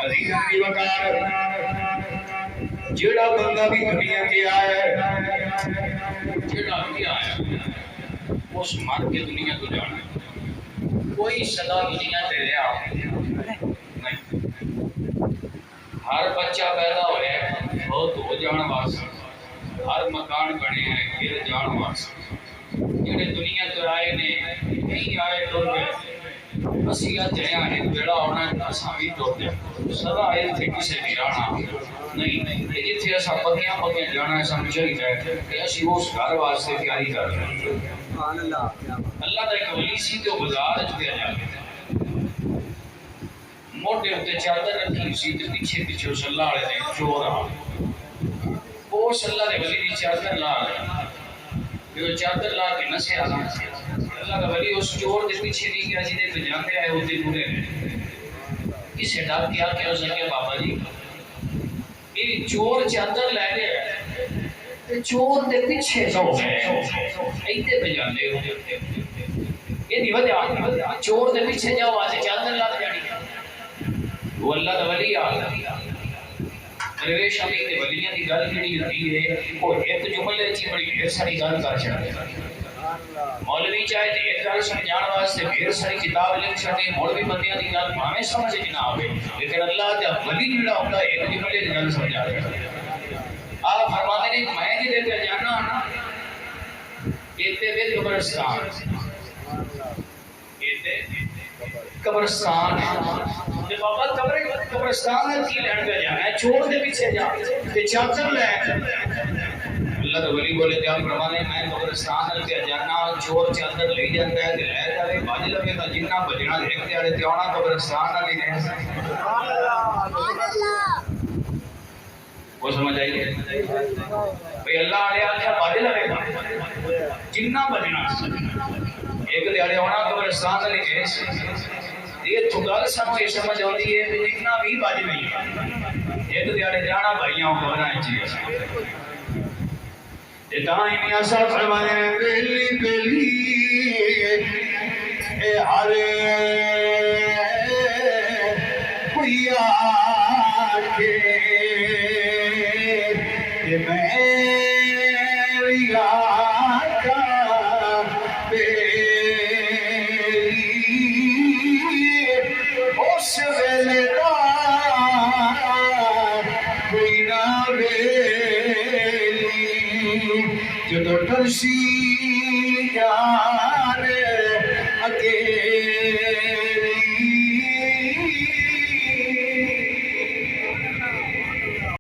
عزیزاں دی وقار جیڑا بندہ بھی دنیا کے آیا ہے جیڑا بھی آیا اس مر کے دنیا کو جانا ہے کوئی صدا دنیا تے رہا نہیں ہر بچہ پیدا ہویا ہے بہت ہو جان واسطے ہر مکان بنے ہیں گر جان واسطے جڑے دنیا تو آئے نے نہیں آئے ٹر گئے اسی جہاں ایک بیڑا ہونا اساں بھی ٹر گئے سدا آئے تھے کسے بھی رانا نہیں جتھے اساں پگیاں پگیاں جانا ہے سمجھ ہی جائے کہ اسی اس گھر واسطے تیاری کر رہے ہیں اللہ دا ایک ولی سی تو بازار وچ پیا جا کے موٹے ہوتے چادر رکھی سی تے پیچھے پیچھے اس اللہ والے نے چور آ اس اللہ دے ولی دی چادر لا جو چادر لا کے نسیا اللہ کا ولی اس چور دے پیچھے نہیں گیا جی دے پہ جاندے آئے ہوتے پورے نے کسے ڈاک کیا کہ اس نے بابا جی یہ چور چادر لے گئے چور دے پیچھے سو گئے ایتے پہ جاندے ہو یہ نہیں وجہ چور دے پیچھے جاؤ آج چادر لا جانی وہ اللہ کا ولی آ درویش علی تے ولیاں دی گل جڑی ہوندی ہے وہ ایک جملے وچ بڑی ڈھیر ساری گل کر چھڑے مولوی چاہے تے ایک گل سمجھان واسطے ڈھیر ساری کتاب لکھ چھڑے مولوی بندیاں دی گل بھاویں سمجھ نہ آوے لیکن اللہ دا ولی جڑا ہوندا ایک جملے دی گل سمجھا دے آپ فرماتے ہیں میں جے تے جانا نا ایتے وچ قبرستان ایتے قبرستان تے بابا قبرستان کی لین پہ جانا ہے چور دے پیچھے جا تے چادر لے اللہ دے ولی بولے تے فرمانے میں قبرستان پہ جانا چور چادر لے جاندا ہے تے لے جاوے بج لوے تا جنہ بجنا ایک دیارے تے آنا قبرستان والی نے سبحان اللہ وہ سمجھ آئی بھئی اللہ والے آکھیا بج لوے گا جنہ بجنا ایک دیارے آنا قبرستان والی نے یہ تو گل سانو یہ سمجھ آتی ہے کہ جتنا بھی بج نہیں ایک دیارے جانا بھائیاں کو بنائیں چیز دائیں ایسا فرمانے پہلی پہلی اے ہرے کوئی آکے کہ میری آقا اس ویلے دا کوئی نہ ویلی جدو ٹرسی جا